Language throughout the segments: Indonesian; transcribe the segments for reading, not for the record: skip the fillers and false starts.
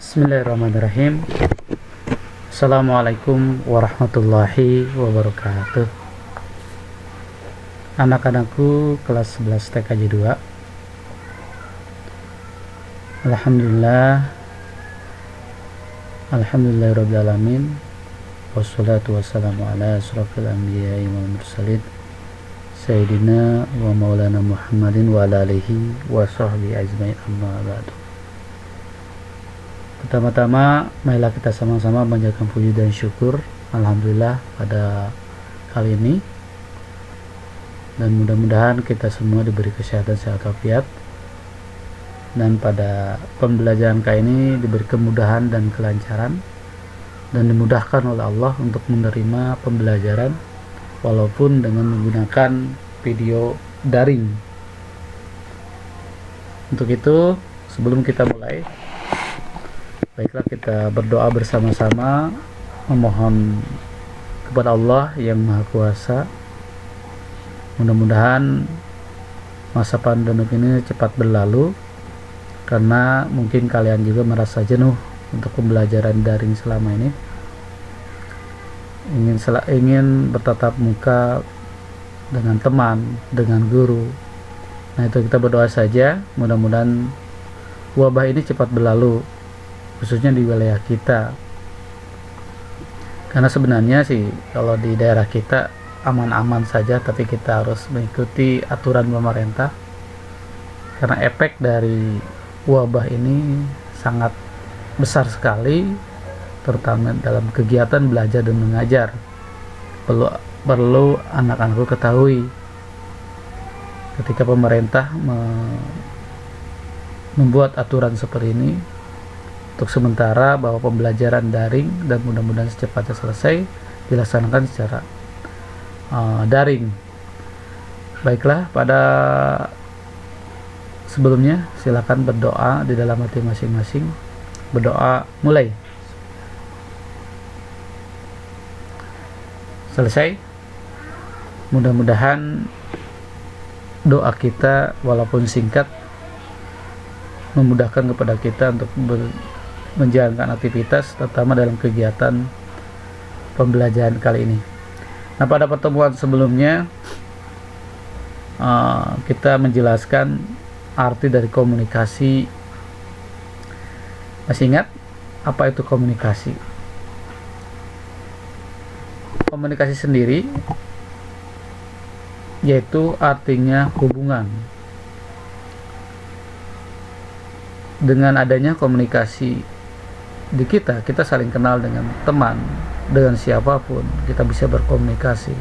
Bismillahirrahmanirrahim. Assalamualaikum warahmatullahi wabarakatuh. Anak-anakku kelas 11 TKJ 2. Alhamdulillahirabbil alamin. Wassalatu wassalamu ala asrofil anbiya'i wal mursalin Sayyidina wa maulana Muhammadin wa ala alihi wa sahbihi ajma'in, amma ba'du. Pertama-tama, marilah kita sama-sama panjatkan puji dan syukur Alhamdulillah pada kali ini, dan mudah-mudahan kita semua diberi kesehatan sehat walafiat, dan pada pembelajaran kali ini diberi kemudahan dan kelancaran, dan dimudahkan oleh Allah untuk menerima pembelajaran walaupun dengan menggunakan video daring. Untuk itu, sebelum kita mulai, baiklah kita berdoa bersama-sama, memohon kepada Allah yang Maha Kuasa. Mudah-mudahan masa pandemik ini cepat berlalu, karena mungkin kalian juga merasa jenuh untuk pembelajaran daring selama ini, ingin bertatap muka dengan teman, dengan guru. Nah, itu kita berdoa saja, mudah-mudahan wabah ini cepat berlalu, khususnya di wilayah kita. Karena sebenarnya sih kalau di daerah kita aman-aman saja, tapi kita harus mengikuti aturan pemerintah, karena efek dari wabah ini sangat besar sekali, terutama dalam kegiatan belajar dan mengajar. Perlu anak-anakku ketahui, ketika pemerintah membuat aturan seperti ini untuk sementara, bahwa pembelajaran daring, dan mudah-mudahan secepatnya selesai dilaksanakan secara daring. Baiklah, pada sebelumnya silakan berdoa di dalam hati masing-masing. Berdoa mulai. Selesai. Mudah-mudahan doa kita walaupun singkat memudahkan kepada kita untuk menjalankan aktivitas, terutama dalam kegiatan pembelajaran kali ini. Nah, pada pertemuan sebelumnya kita menjelaskan arti dari komunikasi. Masih ingat apa itu komunikasi? Komunikasi sendiri yaitu artinya hubungan. Dengan adanya komunikasi di kita saling kenal dengan teman, dengan siapapun kita bisa berkomunikasi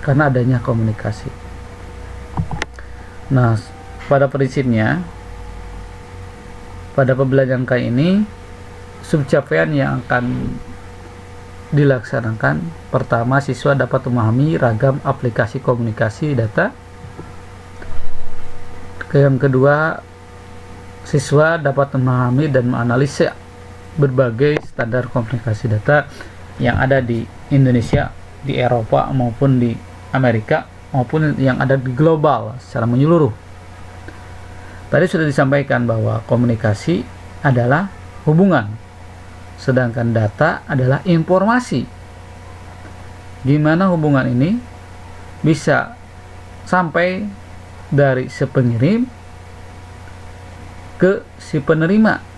karena adanya komunikasi. Nah, pada prinsipnya pada pembelajaran kali ini, subcapaian yang akan dilaksanakan, pertama, siswa dapat memahami ragam aplikasi komunikasi data. Yang kedua, siswa dapat memahami dan menganalisa berbagai standar komunikasi data yang ada di Indonesia, di Eropa, maupun di Amerika, maupun yang ada di global secara menyeluruh. Tadi sudah disampaikan bahwa komunikasi adalah hubungan, sedangkan data adalah informasi. Gimana hubungan ini bisa sampai dari si pengirim ke si penerima,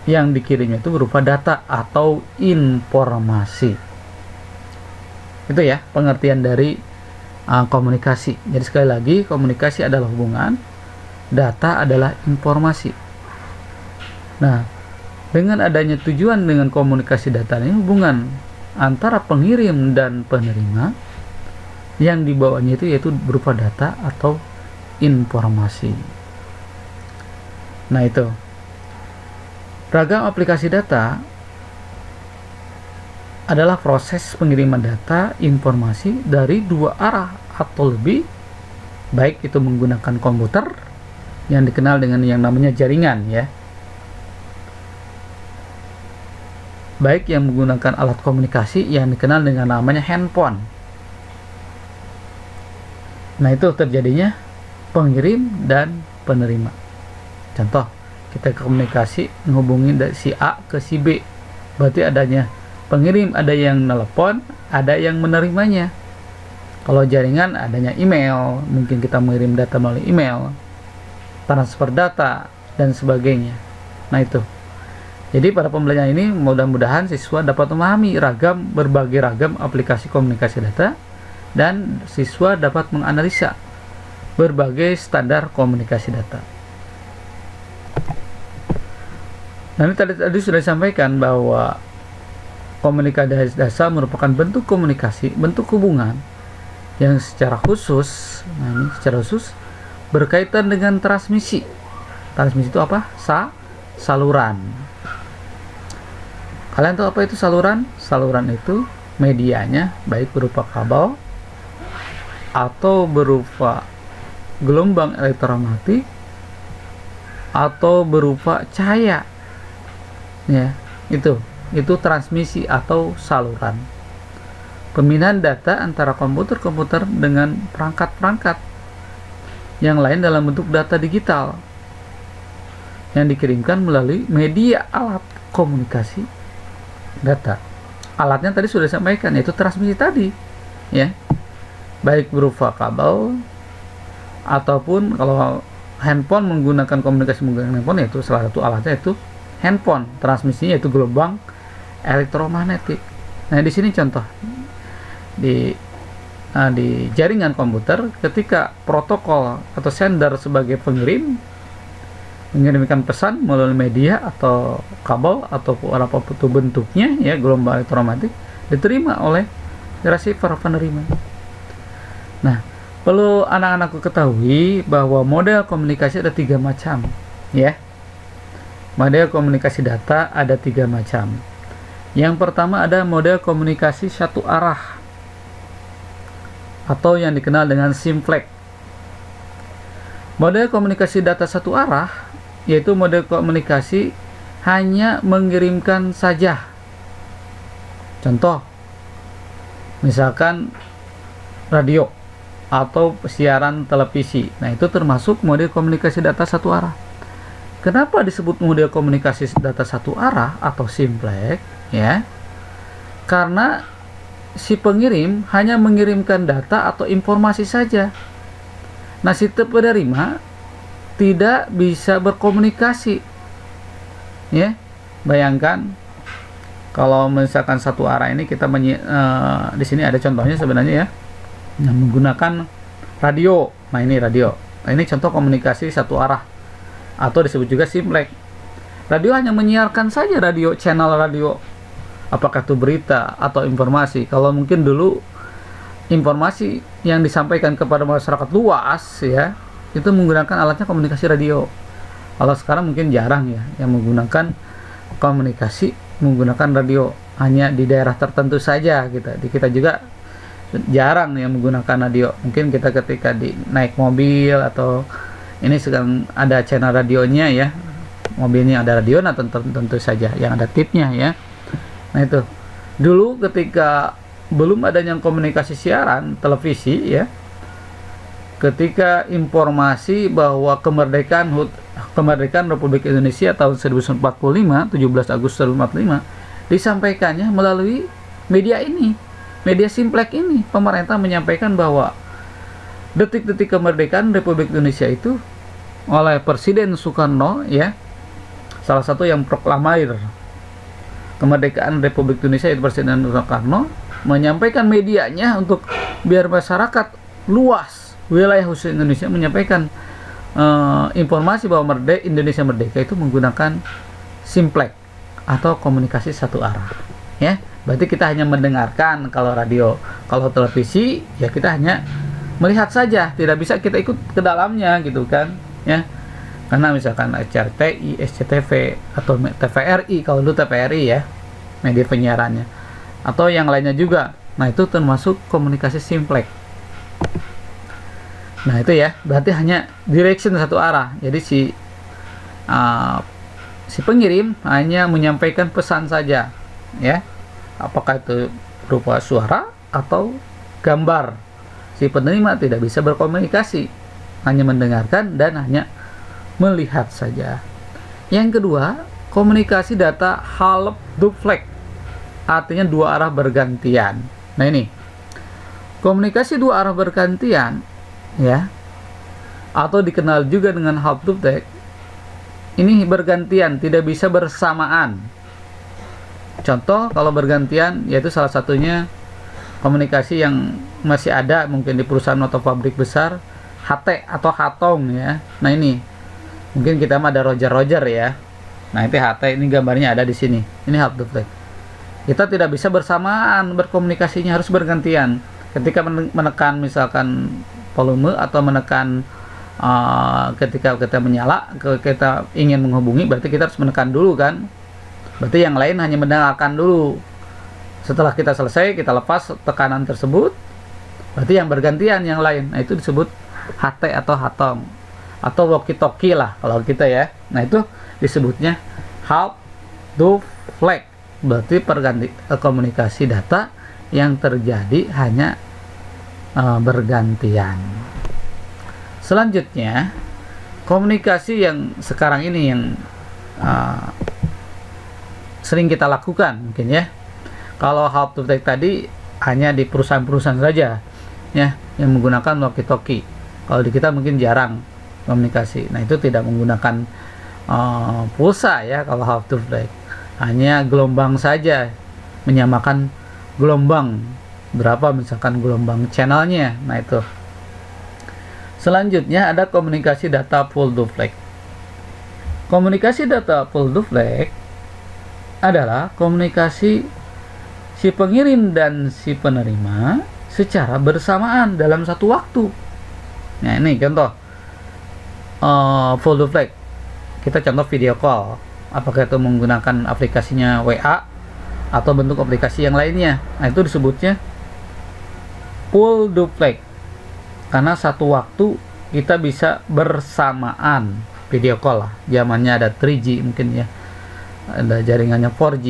yang dikirimnya itu berupa data atau informasi. Itu ya pengertian dari komunikasi. Jadi sekali lagi, komunikasi adalah hubungan, data adalah informasi. Nah, dengan adanya tujuan dengan komunikasi data ini, hubungan antara pengirim dan penerima yang dibawanya itu yaitu berupa data atau informasi. Nah, itu ragam aplikasi data adalah proses pengiriman data informasi dari dua arah atau lebih, baik itu menggunakan komputer yang dikenal dengan yang namanya jaringan ya, baik yang menggunakan alat komunikasi yang dikenal dengan namanya handphone. Nah, itu terjadinya pengirim dan penerima. Contoh, kita komunikasi menghubungi dari si A ke si B, berarti adanya pengirim, ada yang nelpon, ada yang menerimanya. Kalau jaringan adanya email, mungkin kita mengirim data melalui email, transfer data dan sebagainya. Nah itu, jadi pada pembelajaran ini mudah-mudahan siswa dapat memahami berbagai ragam aplikasi komunikasi data, dan siswa dapat menganalisa berbagai standar komunikasi data. Nah, ini tadi sudah disampaikan bahwa komunikasi dasar merupakan bentuk komunikasi, bentuk hubungan yang secara khusus, berkaitan dengan transmisi. Transmisi itu apa? Saluran. Kalian tahu apa itu saluran? Saluran itu medianya baik berupa kabel atau berupa gelombang elektromagnetik atau berupa cahaya. Ya, itu transmisi atau saluran. Pemindahan data antara komputer-komputer dengan perangkat-perangkat yang lain dalam bentuk data digital yang dikirimkan melalui media alat komunikasi data. Alatnya tadi sudah disampaikan, yaitu transmisi tadi, ya, baik berupa kabel ataupun kalau handphone menggunakan komunikasi menggunakan handphone, yaitu salah satu alatnya itu handphone, transmisinya yaitu gelombang elektromagnetik. Nah, di sini contoh di jaringan komputer, ketika protokol atau sender sebagai pengirim mengirimkan pesan melalui media atau kabel atau apapun itu bentuknya, ya, gelombang elektromagnetik diterima oleh receiver penerima. Nah, perlu anak-anakku ketahui bahwa model komunikasi ada 3 macam, ya. Model komunikasi data ada 3 macam. Yang pertama ada model komunikasi satu arah atau yang dikenal dengan simplex. Model komunikasi data satu arah yaitu model komunikasi hanya mengirimkan saja. Contoh, misalkan radio atau siaran televisi. Nah, itu termasuk model komunikasi data satu arah. Kenapa disebut model komunikasi data satu arah atau simplex? Ya, karena si pengirim hanya mengirimkan data atau informasi saja. Nah, si penerima tidak bisa berkomunikasi. Ya, bayangkan kalau misalkan satu arah ini kita di sini ada contohnya sebenarnya, ya, yang menggunakan radio. Nah, ini radio. Nah, ini contoh komunikasi satu arah atau disebut juga simplex. Radio hanya menyiarkan saja channel radio, apakah itu berita atau informasi. Kalau mungkin dulu informasi yang disampaikan kepada masyarakat luas, ya, itu menggunakan alatnya komunikasi radio. Kalau sekarang mungkin jarang, ya, yang menggunakan komunikasi menggunakan radio, hanya di daerah tertentu saja. Kita juga jarang yang menggunakan radio. Mungkin kita ketika naik mobil atau ini sedang ada channel radionya, ya, mobilnya ada radio, nah tentu saja yang ada tipnya, ya. Nah, itu dulu ketika belum adanya komunikasi siaran televisi, ya, ketika informasi bahwa kemerdekaan Republik Indonesia tahun 1945, 17 Agustus 1945 disampaikannya melalui media ini, media simplex ini. Pemerintah menyampaikan bahwa detik-detik kemerdekaan Republik Indonesia itu oleh Presiden Soekarno, ya, salah satu yang proklamir kemerdekaan Republik Indonesia itu Presiden Soekarno menyampaikan medianya untuk biar masyarakat luas wilayah khusus Indonesia menyampaikan informasi bahwa Indonesia merdeka itu menggunakan simplex atau komunikasi satu arah, ya. Berarti kita hanya mendengarkan kalau radio. Kalau televisi, ya, kita hanya melihat saja, tidak bisa kita ikut ke dalamnya, gitu kan, ya. Karena misalkan RCTI, SCTV atau TVRI, kalau dulu TVRI, ya, media penyiarannya, atau yang lainnya juga. Nah, itu termasuk komunikasi simplex. Nah, itu, ya, berarti hanya direction satu arah. Jadi si pengirim hanya menyampaikan pesan saja, ya. Apakah itu berupa suara atau gambar. Si penerima tidak bisa berkomunikasi, hanya mendengarkan dan hanya melihat saja. Yang kedua, komunikasi data half duplex, artinya dua arah bergantian. Nah ini, komunikasi dua arah bergantian, ya, atau dikenal juga dengan half duplex, ini bergantian, tidak bisa bersamaan. Contoh kalau bergantian, yaitu salah satunya komunikasi yang masih ada mungkin di perusahaan atau pabrik besar, HT atau Hatong, ya. Nah ini mungkin kita mah ada Roger ya. Nah itu HT, ini gambarnya ada di sini. Ini half duplex. Kita tidak bisa bersamaan berkomunikasinya, harus bergantian. Ketika menekan misalkan volume atau menekan ketika kita menyala, kita ingin menghubungi, berarti kita harus menekan dulu kan. Berarti yang lain hanya mendengarkan dulu. Setelah kita selesai, kita lepas tekanan tersebut, berarti yang bergantian yang lain. Nah itu disebut HT atau Hatong atau walkie-talkie lah kalau kita ya. Nah itu disebutnya half duplex, berarti komunikasi data yang terjadi hanya bergantian. Selanjutnya, komunikasi yang sekarang ini yang sering kita lakukan mungkin ya. Kalau half duplex tadi hanya di perusahaan-perusahaan saja ya yang menggunakan walkie-talkie. Kalau di kita mungkin jarang komunikasi. Nah itu tidak menggunakan pulsa ya kalau half duplex. Hanya gelombang saja, menyamakan gelombang berapa misalkan gelombang channelnya. Nah itu. Selanjutnya ada komunikasi data full duplex. Komunikasi data full duplex adalah komunikasi si pengirim dan si penerima secara bersamaan dalam satu waktu. Nah ini contoh full duplex. Kita contoh video call, apakah itu menggunakan aplikasinya WA atau bentuk aplikasi yang lainnya. Nah itu disebutnya full duplex, karena satu waktu kita bisa bersamaan video call lah. Zamannya ada 3G mungkin ya, ada jaringannya 4G.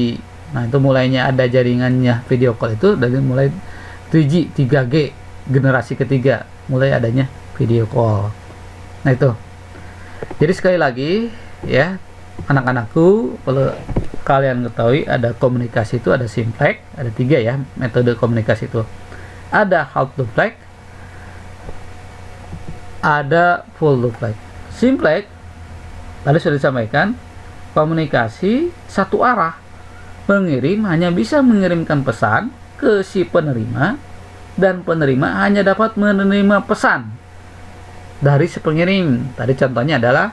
Nah itu mulainya ada jaringannya video call itu dari mulai 3G, 3G generasi ketiga mulai adanya video call. Nah itu. Jadi sekali lagi ya anak-anakku, perlu kalian ketahui ada komunikasi itu ada simplex, ada 3 ya metode komunikasi itu. Ada half duplex, ada full duplex. Simplex tadi sudah disampaikan, komunikasi satu arah. Pengirim hanya bisa mengirimkan pesan ke si penerima dan penerima hanya dapat menerima pesan dari si pengirim. Tadi contohnya adalah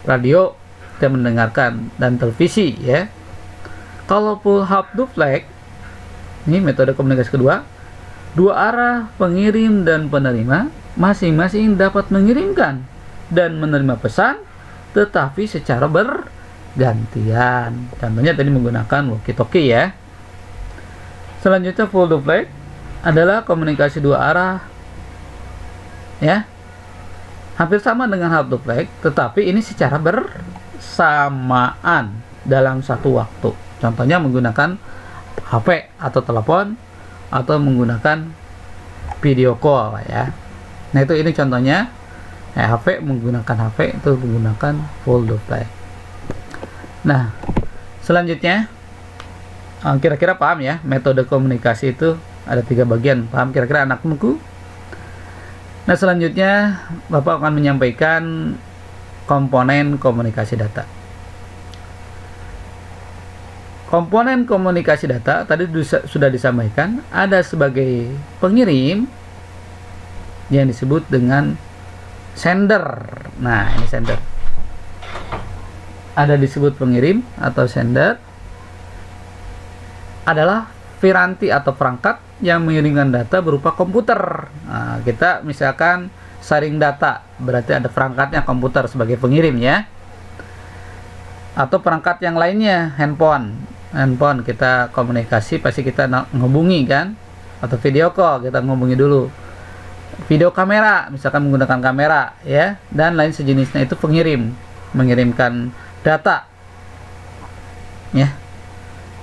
radio, kita mendengarkan, dan televisi ya. Kalau full half duplex, ini metode komunikasi kedua, dua arah pengirim dan penerima masing-masing dapat mengirimkan dan menerima pesan tetapi secara bergantian. Contohnya tadi menggunakan walkie-talkie ya. Selanjutnya full duplex adalah komunikasi dua arah ya. Hampir sama dengan half duplex, tetapi ini secara bersamaan dalam satu waktu. Contohnya menggunakan HP atau telepon atau menggunakan video call ya. Nah itu ini contohnya HP, menggunakan HP itu menggunakan full duplex. Nah selanjutnya kira-kira paham ya metode komunikasi itu ada 3 bagian. Paham kira-kira anak-anakku? Nah selanjutnya Bapak akan menyampaikan komponen komunikasi data. Komponen komunikasi data tadi sudah disampaikan, ada sebagai pengirim yang disebut dengan sender. Nah ini sender, ada disebut pengirim atau sender, adalah piranti atau perangkat yang mengirimkan data berupa komputer. Nah, kita misalkan sharing data, berarti ada perangkatnya komputer sebagai pengirim ya. Atau perangkat yang lainnya, handphone kita komunikasi pasti kita menghubungi kan, atau video call kita menghubungi dulu. Video kamera misalkan menggunakan kamera ya, dan lain sejenisnya itu pengirim, mengirimkan data ya.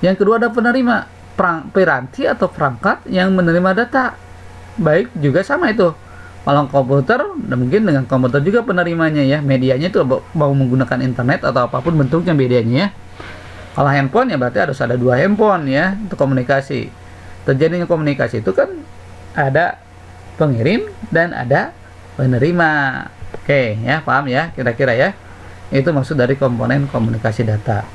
Yang kedua ada penerima, piranti atau perangkat yang menerima data, baik juga sama itu Kalau komputer, mungkin dengan komputer juga penerimanya ya, medianya itu mau menggunakan internet atau apapun bentuknya bedanya ya. Kalau handphone ya berarti harus ada 2 handphone ya untuk komunikasi. Terjadinya komunikasi itu kan ada pengirim dan ada penerima. Oke ya, paham ya kira-kira ya. Itu maksud dari komponen komunikasi data.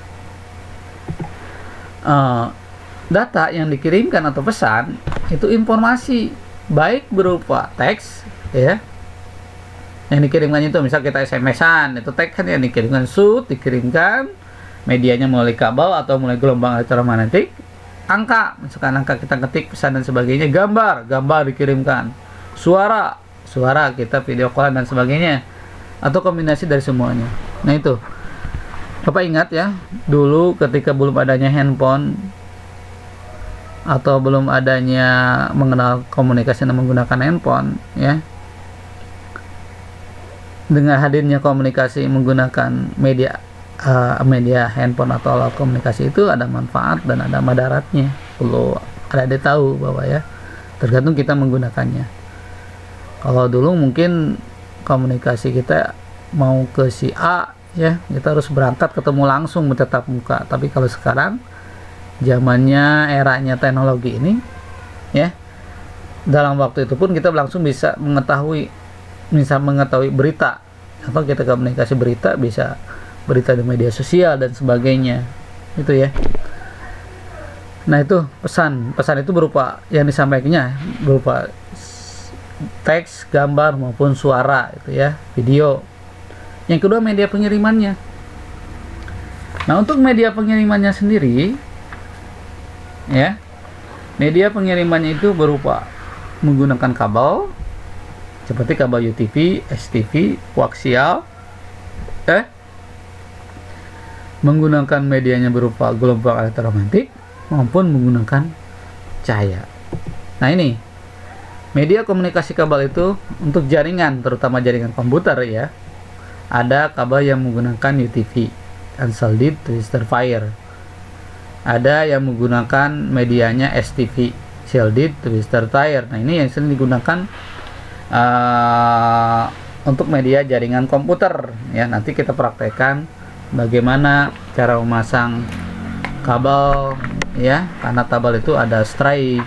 Data yang dikirimkan atau pesan itu informasi, baik berupa teks ya, yang dikirimkan itu misal kita SMS-an, itu teks kan yang dikirimkan, dikirimkan medianya melalui kabel atau melalui gelombang elektromagnetik. Angka, misalkan angka kita ketik pesan dan sebagainya. Gambar dikirimkan. Suara kita video call dan sebagainya, atau kombinasi dari semuanya. Nah itu Bapak ingat ya, dulu ketika belum adanya handphone atau belum adanya mengenal komunikasi dan menggunakan handphone ya, dengan hadirnya komunikasi menggunakan media handphone atau alat komunikasi itu ada manfaat dan ada madaratnya. Perlu ada tahu bahwa ya, tergantung kita menggunakannya. Kalau dulu mungkin komunikasi kita mau ke si A ya, kita harus berangkat ketemu langsung bertatap muka. Tapi kalau sekarang zamannya, eranya teknologi ini ya, dalam waktu itu pun kita langsung bisa mengetahui berita, atau kita komunikasi berita, bisa berita di media sosial dan sebagainya itu ya. Nah itu pesan itu berupa yang disampaikannya berupa teks, gambar maupun suara itu ya, video. Yang kedua media pengirimannya. Nah untuk media pengirimannya sendiri ya, media pengirimannya itu berupa menggunakan kabel seperti kabel UTP, STP, koaksial, menggunakan medianya berupa gelombang elektromagnetik maupun menggunakan cahaya. Nah ini media komunikasi kabel itu untuk jaringan, terutama jaringan komputer ya. Ada kabel yang menggunakan UTP, unshielded transistor wire. Ada yang menggunakan medianya STP, shielded transistor wire. Nah ini yang sering digunakan untuk media jaringan komputer ya. Nanti kita praktekkan bagaimana cara memasang kabel ya, karena kabel itu ada straight,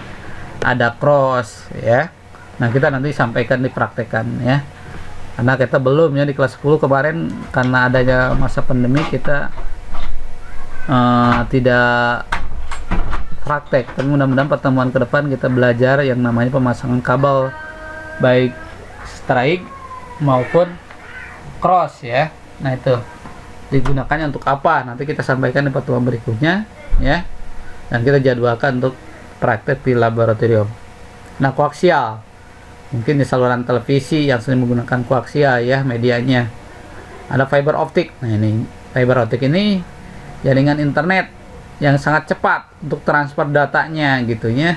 ada cross ya. Nah kita nanti sampaikan, dipraktekkan ya, karena kita belum ya di kelas 10 kemarin, karena adanya masa pandemi kita tidak praktek. Tapi mudah-mudahan pertemuan ke depan kita belajar yang namanya pemasangan kabel baik straight maupun cross ya. Nah itu digunakannya untuk apa, nanti kita sampaikan di pertemuan berikutnya ya, dan kita jadwalkan untuk praktek di laboratorium. Nah koaksial, mungkin di saluran televisi yang sering menggunakan koaksial ya medianya. Ada fiber optik. Nah ini fiber optik ini jaringan internet yang sangat cepat untuk transfer datanya gitu ya.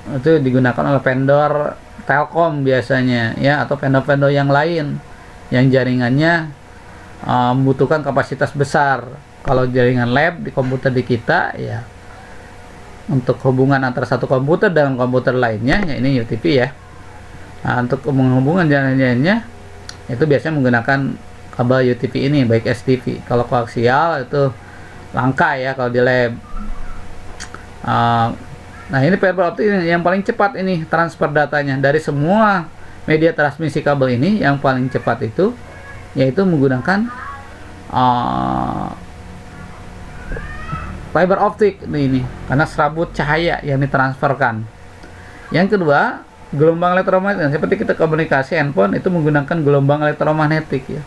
Itu digunakan oleh vendor Telkom biasanya ya, atau vendor-vendor yang lain yang jaringannya membutuhkan kapasitas besar. Kalau jaringan lab di komputer di kita ya, untuk hubungan antara satu komputer dengan komputer lainnya ya, ini UTP ya. Nah, untuk menghubungkan jaringannya itu biasanya menggunakan kabel UTP ini, baik STP. Kalau koaksial itu langka ya kalau di lab. Nah ini fiber optik yang paling cepat ini transfer datanya dari semua media transmisi kabel ini. Yang paling cepat itu yaitu menggunakan fiber optik ini, karena serabut cahaya yang ditransferkan. Yang kedua, gelombang elektromagnetik. Seperti kita komunikasi handphone itu menggunakan gelombang elektromagnetik ya.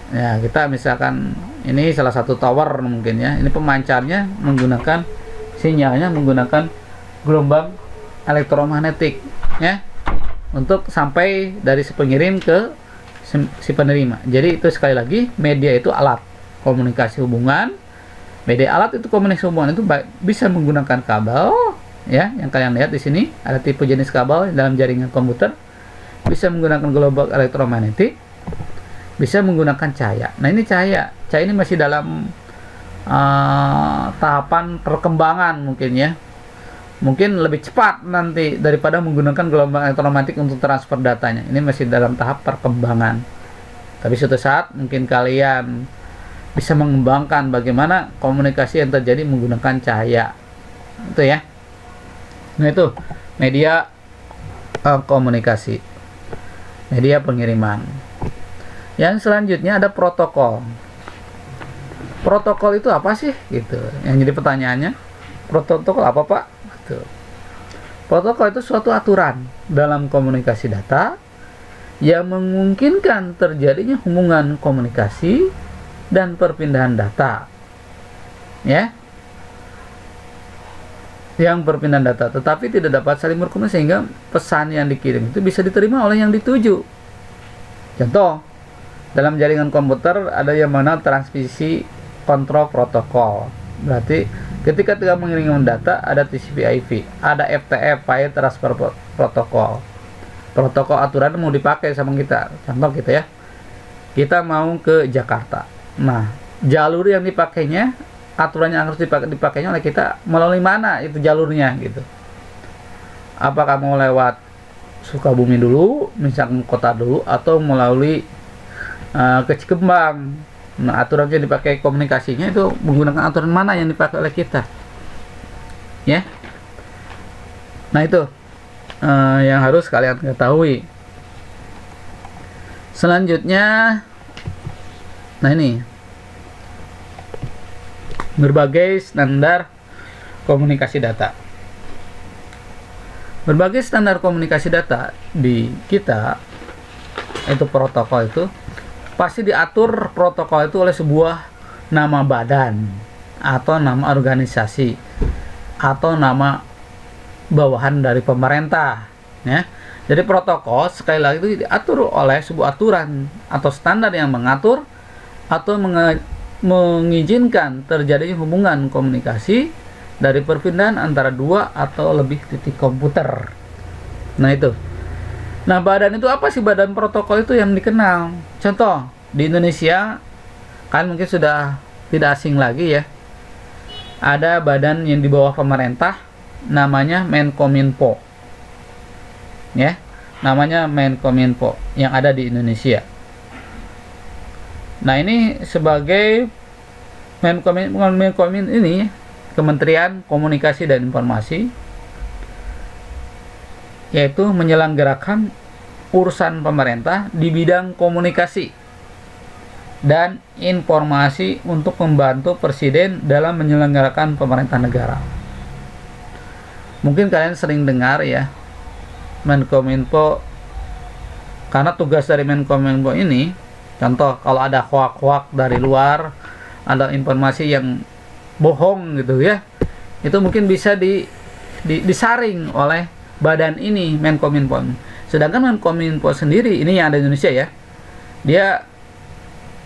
Ya kita misalkan ini salah satu tower mungkin ya, ini pemancarnya menggunakan sinyalnya menggunakan gelombang elektromagnetik ya, untuk sampai dari si pengirim ke si penerima. Jadi itu sekali lagi, media itu alat komunikasi hubungan. Media alat itu komunikasi hubungan itu bisa menggunakan kabel ya, yang kalian lihat di sini ada tipe jenis kabel dalam jaringan komputer, bisa menggunakan gelombang elektromagnetik, bisa menggunakan cahaya. Nah ini cahaya ini masih dalam tahapan perkembangan mungkin ya. mungkin lebih cepat nanti daripada menggunakan gelombang elektromagnetik untuk transfer datanya. Ini masih dalam tahap perkembangan. Tapi suatu saat mungkin kalian bisa mengembangkan bagaimana komunikasi yang terjadi menggunakan cahaya. Itu ya. Nah itu media komunikasi, media pengiriman. Yang selanjutnya ada protokol. Protokol itu apa sih? Gitu. Yang jadi pertanyaannya, protokol apa Pak? Gitu. Protokol itu suatu aturan dalam komunikasi data yang memungkinkan terjadinya hubungan komunikasi dan perpindahan data. Ya. Yang perpindahan data, tetapi tidak dapat saling berkomunikasi sehingga pesan yang dikirim itu bisa diterima oleh yang dituju. Contoh, dalam jaringan komputer ada yang mana transmisi kontrol protokol. Berarti ketika kita mengirimkan data ada TCP/IP, ada FTP, File Transfer Protocol. Protokol aturan mau dipakai sama kita. Contoh kita ya, kita mau ke Jakarta. Nah, jalur yang dipakainya, aturan yang harus dipakainya oleh kita melalui mana itu jalurnya gitu. Apakah mau lewat Sukabumi dulu, misalkan kota dulu, atau melalui ke Cikembang. Nah, aturan yang dipakai komunikasinya itu menggunakan aturan mana yang dipakai oleh kita, ya. Nah itu yang harus kalian ketahui. Selanjutnya, nah ini berbagai standar komunikasi data. Berbagai standar komunikasi data di kita, itu protokol itu pasti diatur protokol itu oleh sebuah nama badan atau nama organisasi atau nama bawahan dari pemerintah, ya. Jadi protokol sekali lagi itu diatur oleh sebuah aturan atau standar yang mengatur atau mengizinkan terjadinya hubungan komunikasi dari perpindahan antara dua atau lebih titik komputer. Nah itu. Nah badan itu apa sih? Badan protokol itu yang dikenal. Contoh di Indonesia, kalian mungkin sudah tidak asing lagi ya. Ada badan yang di bawah pemerintah, namanya Menkominfo. Ya, namanya Menkominfo yang ada di Indonesia. Nah ini sebagai Menkominfo ini Kementerian Komunikasi dan Informasi, yaitu menyelenggarakan urusan pemerintah di bidang komunikasi dan informasi untuk membantu presiden dalam menyelenggarakan pemerintah negara. Mungkin kalian sering dengar ya, Menkominfo, karena tugas dari Menkominfo ini, contoh kalau ada hoak-hoak dari luar, ada informasi yang bohong gitu ya, itu mungkin bisa disaring oleh badan ini, Menkominfo. Sedangkan Menkominfo sendiri ini yang ada di Indonesia ya, dia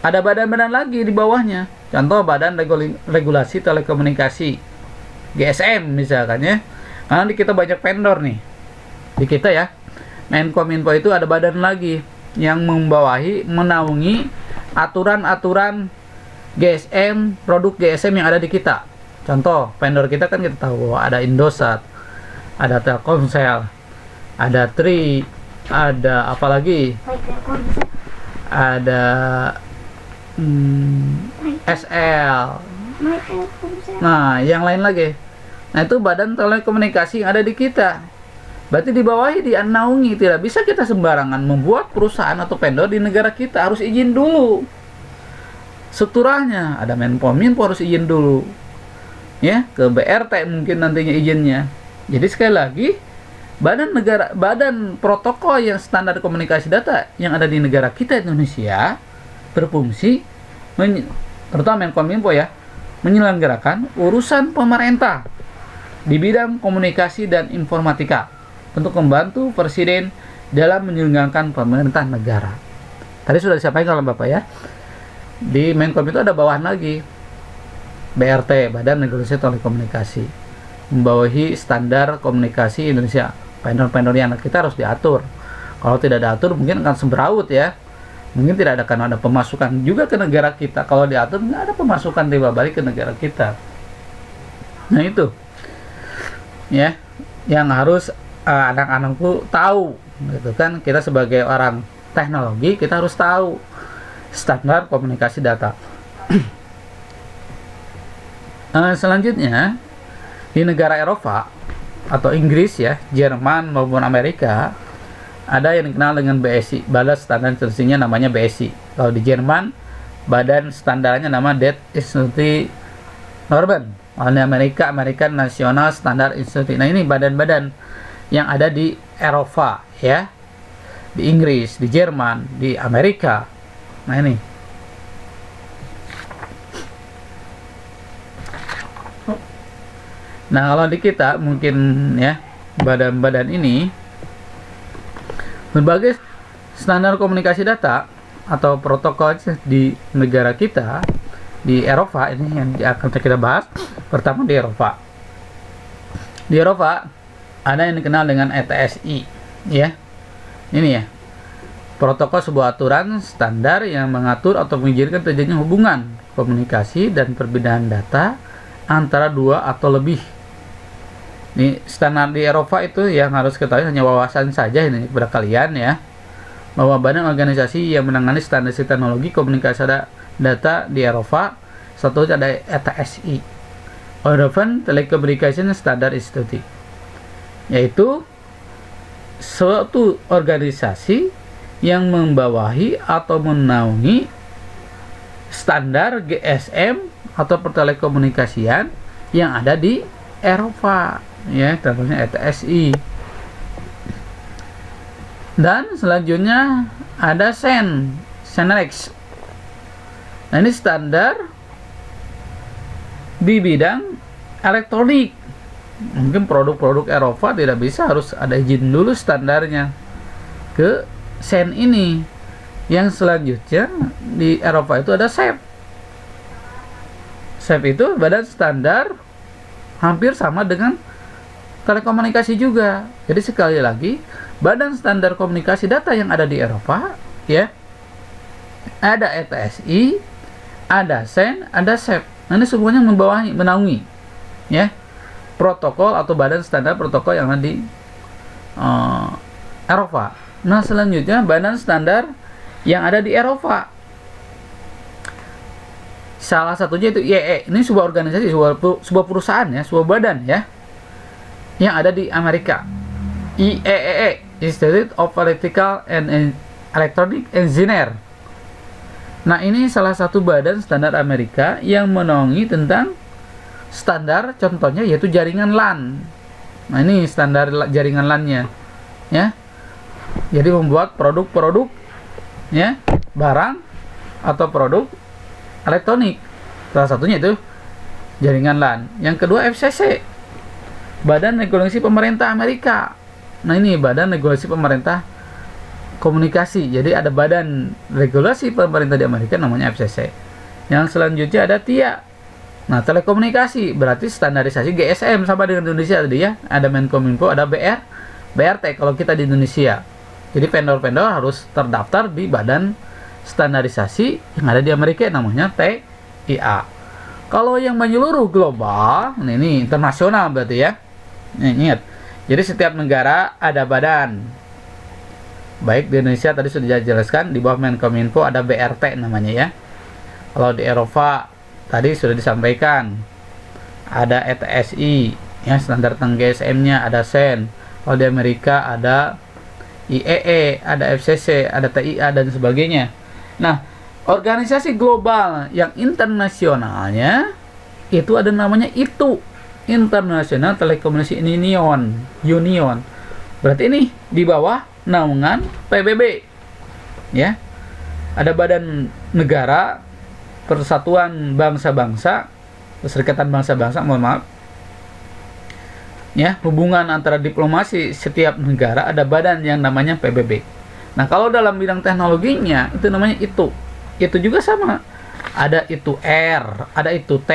ada badan-badan lagi di bawahnya. Contoh Badan Regulasi Telekomunikasi, GSM misalkan ya. Karena di kita banyak vendor nih, di kita ya, Menkominfo itu ada badan lagi yang membawahi, menaungi aturan-aturan GSM, produk GSM yang ada di kita. Contoh vendor kita kan kita tahu ada Indosat, ada Telkomsel, ada Tri, ada apa lagi, ada SL, nah yang lain lagi. Nah itu badan telekomunikasi yang ada di kita. Berarti di bawahnya dinaungi, tidak bisa kita sembarangan membuat perusahaan atau vendor di negara kita, harus izin dulu. Strukturnya ada Menkominfo harus izin dulu, ya, ke BRT mungkin nantinya izinnya. Jadi sekali lagi, badan protokol yang standar komunikasi data yang ada di negara kita Indonesia berfungsi, terutama Menkominfo ya, menyelenggarakan urusan pemerintah di bidang komunikasi dan informatika untuk membantu presiden dalam menyelenggarakan pemerintah negara. Tadi sudah disampaikan oleh Bapak ya. Di Menkom itu ada bawahan lagi, BRT, Badan Regulasi Telekomunikasi, membawahi standar komunikasi Indonesia. Vendor-vendor yang kita harus diatur. Kalau tidak diatur mungkin akan sembraut ya. Mungkin tidak akan ada pemasukan juga ke negara kita. Kalau diatur nggak ada pemasukan tiba balik ke negara kita. Nah itu. ya, yang harus anak-anakku tahu gitu kan. Kita sebagai orang teknologi kita harus tahu standar komunikasi data. Selanjutnya di negara Eropa atau Inggris ya, Jerman maupun Amerika, ada yang dikenal dengan BSI, Badan Standar Institusinya namanya BSI. Kalau di Jerman, badan standarnya nama Det Institut Normen. Kalau di Amerika, American National Standard Institute. Nah, ini badan-badan yang ada di Eropa ya, di Inggris, di Jerman, di Amerika. Nah, ini kalau di kita mungkin ya, badan-badan ini berbagai standar komunikasi data atau protokol di negara kita di Eropa. Ini yang akan kita bahas. Pertama di Eropa. Di Eropa ada yang dikenal dengan ETSI ya. Ini ya, protokol sebuah aturan standar yang mengatur atau mengizinkan terjadinya hubungan komunikasi dan perbedaan data antara dua atau lebih. Ini standar di Eropa itu yang harus ketahui, hanya wawasan saja ini kepada kalian ya, bahwa badan organisasi yang menangani standarisasi teknologi komunikasi data di Eropa, satu ada ETSI, European Telecommunication Standard Institute, yaitu suatu organisasi yang membawahi atau menaungi standar GSM atau pertelekomunikasian yang ada di Eropa ya, contohnya ETSI. Dan selanjutnya ada CENELEX. Nah, ini standar di bidang elektronik. Mungkin produk-produk Eropa tidak bisa, harus ada izin dulu standarnya ke CEN ini. Yang selanjutnya di Eropa itu ada SEP. SEP itu badan standar hampir sama dengan telekomunikasi juga. Jadi sekali lagi, badan standar komunikasi data yang ada di Eropa ya, ada ETSI, ada CEN, ada SEP. Nah, ini semuanya membawahi, menaungi ya, protokol atau badan standar protokol yang ada di Eropa. Nah, selanjutnya badan standar yang ada di Eropa, salah satunya itu IEE. Ini sebuah organisasi, sebuah perusahaan ya, sebuah badan ya, yang ada di Amerika. IEEE, Institute of Electrical and Electronic Engineer. Nah, ini salah satu badan standar Amerika yang menaungi tentang standar, contohnya yaitu jaringan LAN. Nah, ini standar jaringan LAN-nya ya. Jadi membuat produk-produk ya, barang atau produk elektronik. Salah satunya itu jaringan LAN. Yang kedua FCC, Badan Regulasi Pemerintah Amerika. Nah, ini badan regulasi pemerintah komunikasi. Jadi ada badan regulasi pemerintah di Amerika namanya FCC. Yang selanjutnya ada TIA. Nah, telekomunikasi berarti standarisasi GSM sama dengan Indonesia tadi ya. Ada Menkominfo, ada BRT kalau kita di Indonesia. Jadi vendor-vendor harus terdaftar di badan standarisasi yang ada di Amerika namanya TIA. Kalau yang menyeluruh global, ini internasional berarti ya. Nih, ingat. Jadi setiap negara ada badan. Baik di Indonesia tadi sudah dijelaskan, di bawah Menkominfo ada BRT namanya ya. Kalau di Eropa tadi sudah disampaikan ada ETSI ya, standar tentang GSM-nya, ada CEN. Kalau di Amerika ada IEE, ada FCC, ada TIA dan sebagainya. Nah, organisasi global yang internasionalnya itu ada namanya ITU, International Telecommunication Union. Berarti ini di bawah naungan PBB ya. Ada badan negara, Persatuan Bangsa-Bangsa, Perserikatan Bangsa-Bangsa, mohon maaf ya, hubungan antara diplomasi setiap negara, ada badan yang namanya PBB. Nah, kalau dalam bidang teknologinya itu namanya ITU. Itu juga sama, ada ITU R, ada ITU T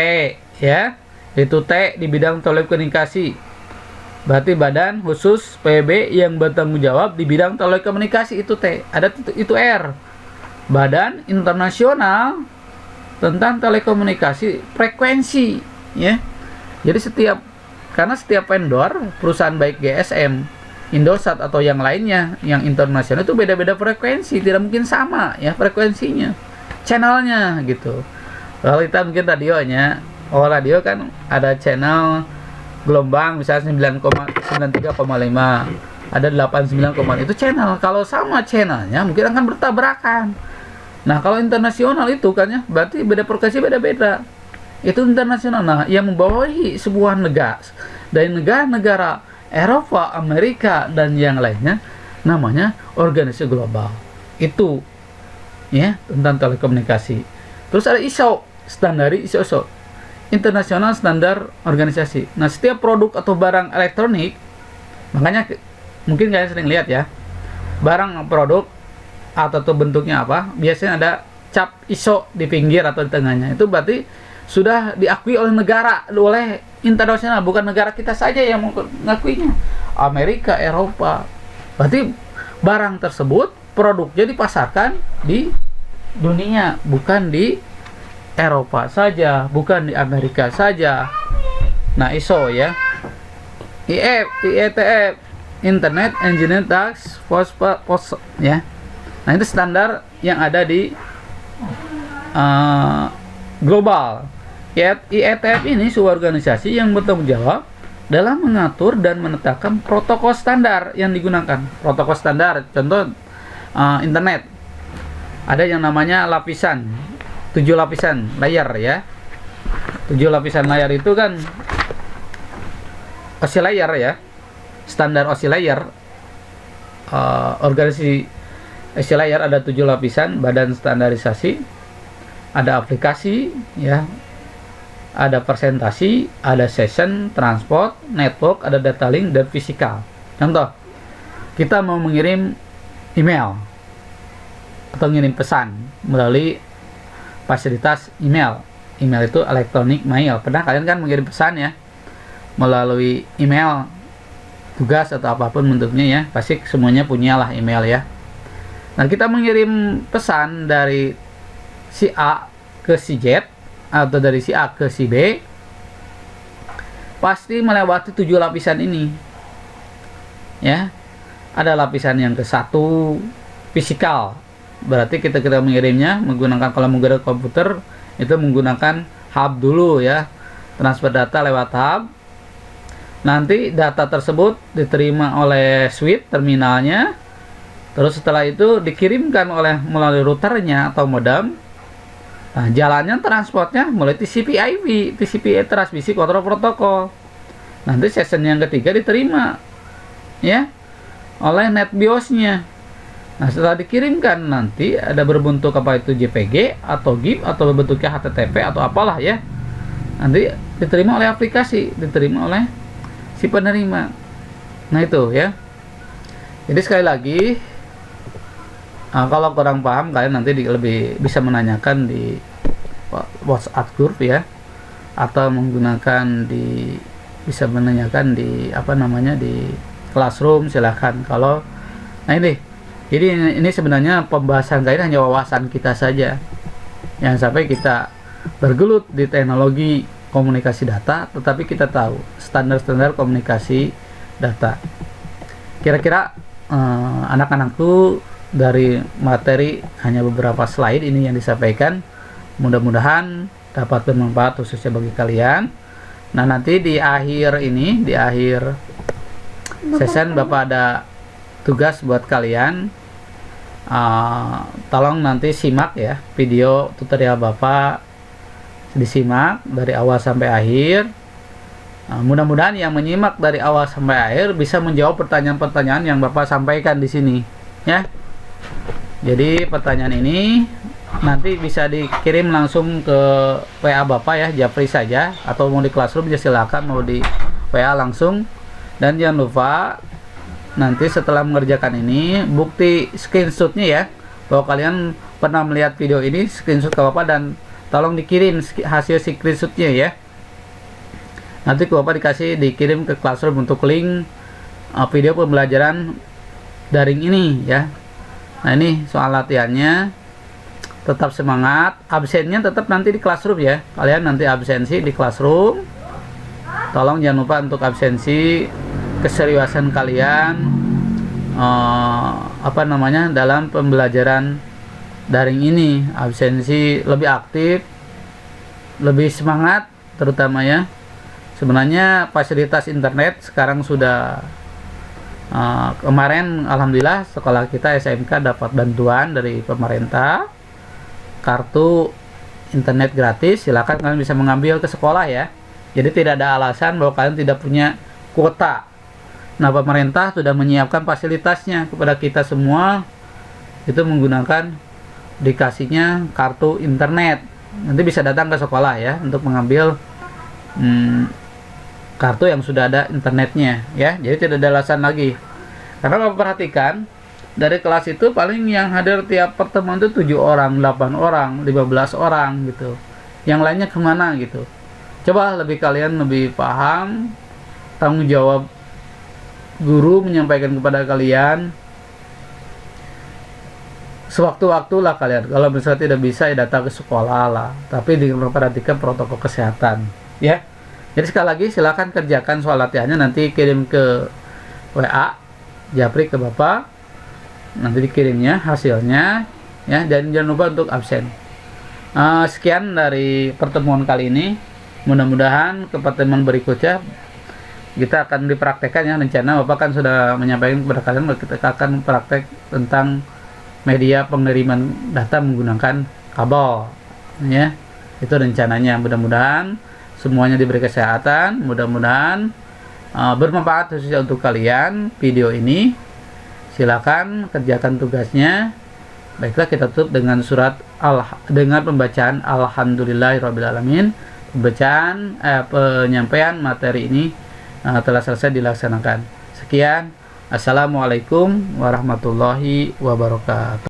ya. ITU T di bidang telekomunikasi, berarti badan khusus PBB yang bertanggung jawab di bidang telekomunikasi. ITU T. Ada ITU R, badan internasional tentang telekomunikasi frekuensi ya. Jadi setiap Karena setiap vendor, perusahaan baik GSM, Indosat atau yang lainnya yang internasional itu beda-beda frekuensi, tidak mungkin sama ya frekuensinya, channelnya gitu. Kalau kita mungkin radionya, radio kan ada channel gelombang misalnya 9,93,5, ada 89, itu channel. Kalau sama channelnya mungkin akan bertabrakan. Nah kalau internasional itu kan ya berarti beda frekuensi, beda-beda. Itu internasional. Nah yang membawahi sebuah negara dari negara-negara Eropa, Amerika dan yang lainnya namanya organisasi global. Itu ya tentang telekomunikasi. Terus ada ISO, standar ISO, International Standard Organisasi. Nah setiap produk atau barang elektronik, makanya mungkin kalian sering lihat ya, barang produk atau bentuknya apa, biasanya ada cap ISO di pinggir atau di tengahnya. Itu berarti sudah diakui oleh negara, oleh internasional, bukan negara kita saja yang mengakuinya. Amerika, Eropa. Berarti barang tersebut produknya dipasarkan di dunia, bukan di Eropa saja, bukan di Amerika saja. Nah ISO ya, IETF, Internet Engineering Task Force ya. Nah itu standar yang ada di global. IETF ini sebuah organisasi yang bertanggung jawab dalam mengatur dan menetapkan protokol standar yang digunakan. Protokol standar, contoh internet, ada yang namanya lapisan, 7 lapisan layar ya. 7 lapisan layar itu kan OSI layar ya, standar OSI layar. Organisasi OSI layar ada 7 lapisan, badan standarisasi, ada aplikasi ya, ada presentasi, ada session, transport, network, ada data link, dan fisikal. Contoh, kita mau mengirim email atau mengirim pesan melalui fasilitas email. Email itu elektronik mail. Pernah kalian kan mengirim pesan ya melalui email, tugas atau apapun bentuknya ya, pasti semuanya punyalah email ya. Nah kita mengirim pesan dari si A ke si Z atau dari si A ke si B, pasti melewati 7 lapisan ini ya. Ada lapisan yang ke-1 fisikal, berarti kita mengirimnya menggunakan, kalau menggunakan komputer itu menggunakan hub dulu ya, transfer data lewat hub. Nanti data tersebut diterima oleh switch terminalnya, terus setelah itu dikirimkan melalui routernya atau modem. Nah, jalannya transportnya mulai TCP/IP, TCP Transmisi Control Protocol. Nanti session yang ketiga diterima ya oleh NetBIOS-nya. Nah, setelah dikirimkan nanti ada berbentuk apa itu JPG atau GIF atau berbentuknya HTTP atau apalah ya. Nanti diterima oleh aplikasi, diterima oleh si penerima. Nah, itu ya. Jadi sekali lagi, kalau kurang paham kalian nanti lebih bisa menanyakan di WhatsApp group ya, atau menggunakan bisa menanyakan di di classroom, silahkan. Kalau jadi ini sebenarnya pembahasan kalian hanya wawasan kita saja, jangan sampai kita bergelut di teknologi komunikasi data tetapi kita tahu standar-standar komunikasi data. Kira-kira anak-anakku, dari materi hanya beberapa slide ini yang disampaikan, mudah-mudahan dapat bermanfaat khususnya bagi kalian. Nah nanti di akhir session Bapak ada tugas buat kalian. Tolong nanti simak ya video tutorial Bapak, disimak dari awal sampai akhir. Mudah-mudahan yang menyimak dari awal sampai akhir bisa menjawab pertanyaan-pertanyaan yang Bapak sampaikan di sini ya. Jadi pertanyaan ini nanti bisa dikirim langsung ke WA Bapak ya, Japri saja, atau mau di classroom ya silakan, mau di WA langsung. Dan jangan lupa nanti setelah mengerjakan ini bukti screenshotnya ya, bahwa kalian pernah melihat video ini, screenshot ke Bapak dan tolong dikirim hasil screenshotnya ya. Nanti ke Bapak dikirim ke classroom untuk link video pembelajaran daring ini ya. Nah ini soal latihannya, tetap semangat, absennya tetap nanti di classroom ya. Kalian nanti absensi di classroom, tolong jangan lupa untuk absensi, keseriusan kalian dalam pembelajaran daring ini. Absensi lebih aktif, lebih semangat, terutama ya. Sebenarnya fasilitas internet sekarang sudah kemarin alhamdulillah sekolah kita SMK dapat bantuan dari pemerintah, kartu internet gratis. Silakan kalian bisa mengambil ke sekolah ya. Jadi tidak ada alasan bahwa kalian tidak punya kuota. Nah, pemerintah sudah menyiapkan fasilitasnya kepada kita semua, itu menggunakan dikasihnya kartu internet. Nanti bisa datang ke sekolah ya untuk mengambil kartu yang sudah ada internetnya ya. Jadi tidak ada alasan lagi. Karena kalau perhatikan dari kelas itu paling yang hadir tiap pertemuan itu 7 orang, 8 orang, 15 orang gitu. Yang lainnya kemana gitu. Coba kalian lebih paham tanggung jawab guru menyampaikan kepada kalian. Sewaktu-waktu lah kalian, kalau misalnya tidak bisa ya datang ke sekolah lah, tapi dengan memperhatikan protokol kesehatan ya. Jadi sekali lagi silakan kerjakan soal latihannya, nanti kirim ke WA Japri ke Bapak, nanti dikirimnya hasilnya ya, dan jangan lupa untuk absen. Sekian dari pertemuan kali ini, mudah-mudahan ke pertemuan berikutnya kita akan dipraktekkan ya. Rencana Bapak kan sudah menyampaikan kepada kalian bahwa kita akan praktek tentang media pengiriman data menggunakan kabel ya. Itu rencananya. Mudah-mudahan semuanya diberi kesehatan, mudah-mudahan bermanfaat khususnya untuk kalian video ini. Silakan kerjakan tugasnya. Baiklah, kita tutup dengan dengan pembacaan Alhamdulillahirabbil alamin. Penyampaian materi ini telah selesai dilaksanakan. Sekian, assalamualaikum warahmatullahi wabarakatuh.